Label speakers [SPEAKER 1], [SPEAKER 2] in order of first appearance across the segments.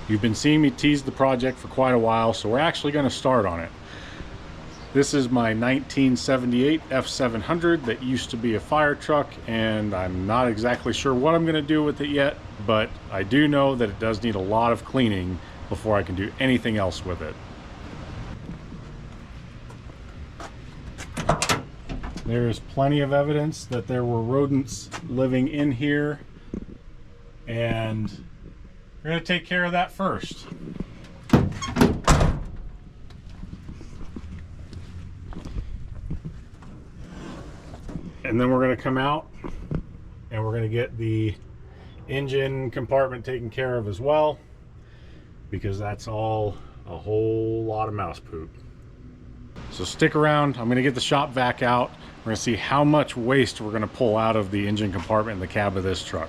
[SPEAKER 1] You've been seeing me tease the project for quite a while, so we're actually going to start on it. This is my 1978 F-700 that used to be a fire truck, and I'm not exactly sure what I'm going to do with it yet, but I do know that it does need a lot of cleaning before I can do anything else with it. There's plenty of evidence that there were rodents living in here, and we're going to take care of that first. And then we're going to come out and we're going to get the engine compartment taken care of as well, because that's all a whole lot of mouse poop. So stick around. I'm going to get the shop vac out. We're going to see how much waste we're going to pull out of the engine compartment in the cab of this truck.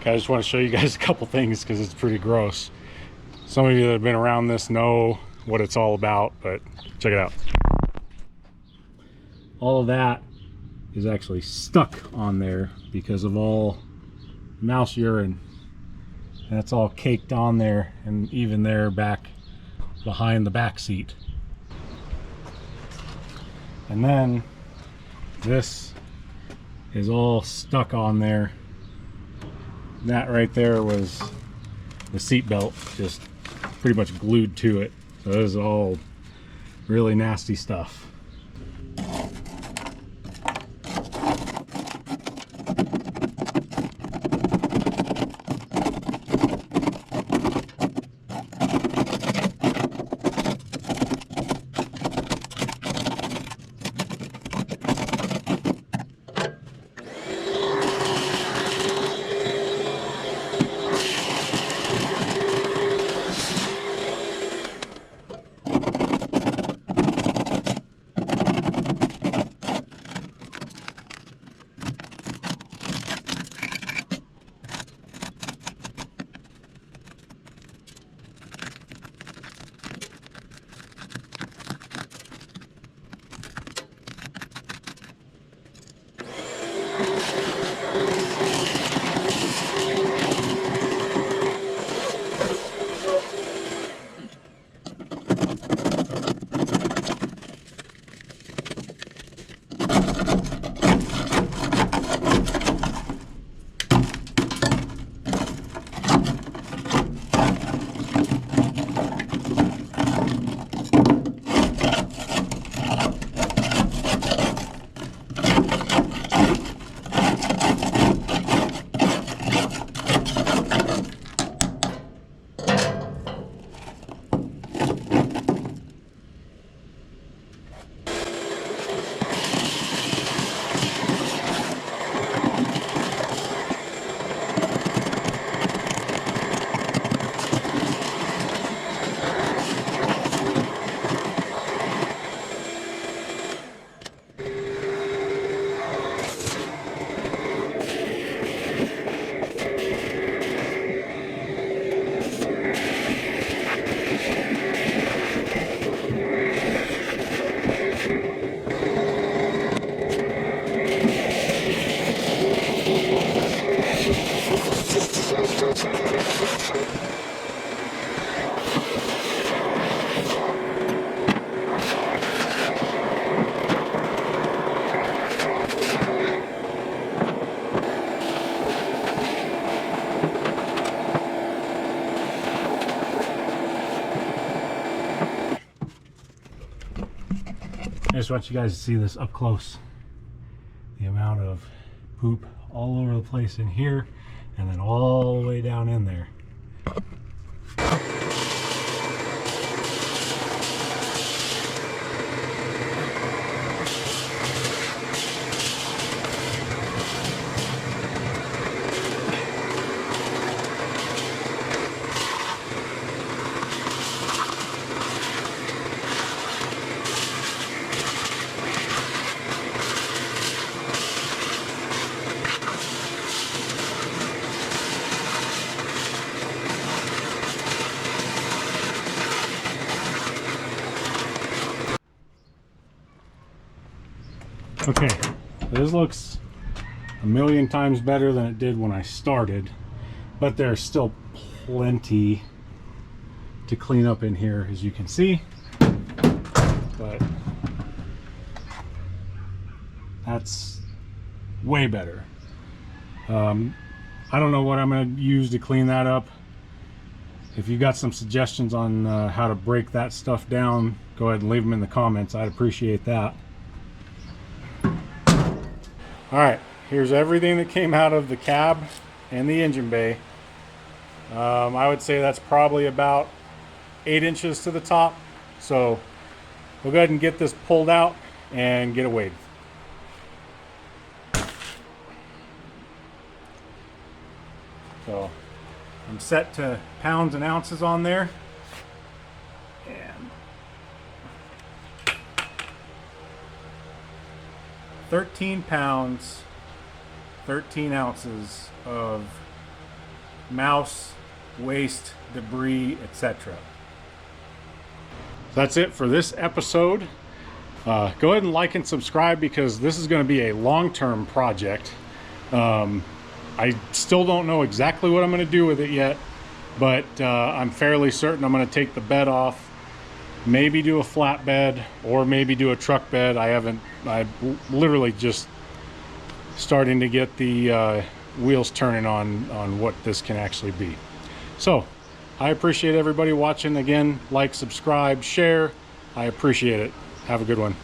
[SPEAKER 1] I just want to show you guys a couple things because it's pretty gross. Some of you that have been around this know what it's all about, but check it out. All of that is actually stuck on there because of all mouse urine. That's all caked on there, and even there back behind the back seat. And then this is all stuck on there. That right there was the seat belt just pretty much glued to it. So this is all really nasty stuff. I just want you guys to see this up close. The amount of poop all over the place in here and then all the way down in there. Okay, this looks a million times better than it did when I started, but there's still plenty to clean up in here, as you can see. But that's way better. I don't know what I'm going to use to clean that up. If you've got some suggestions on how to break that stuff down, go ahead and leave them in the comments. I'd appreciate that. All right, here's everything that came out of the cab and the engine bay. I would say that's probably about 8 inches to the top. So we'll go ahead and get this pulled out and get it weighed. So I'm set to pounds and ounces on there. And 13 pounds, 13 ounces of mouse, waste, debris, etc. That's it for this episode. Go ahead and like and subscribe because this is going to be a long-term project. I still don't know exactly what I'm going to do with it yet, but I'm fairly certain I'm going to take the bed off, maybe do a flatbed, or maybe do a truck bed. I'm literally just starting to get the wheels turning on what this can actually be. So I appreciate everybody watching. Again, like, subscribe, share. I appreciate it. Have a good one.